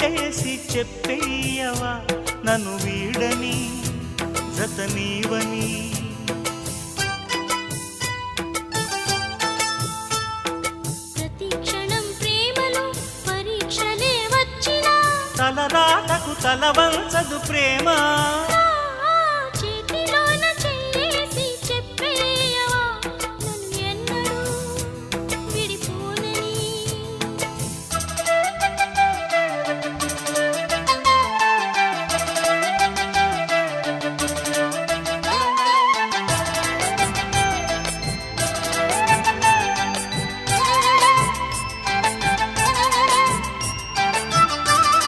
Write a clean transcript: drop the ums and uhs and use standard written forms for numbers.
ఒట్టేసి చెప్పేయవా నన్ను వీడని జతనీవని. ప్రతి క్షణం ప్రేమలో పరీక్షలే వచ్చినా తలరాతకు తల వంచదు ప్రేమ.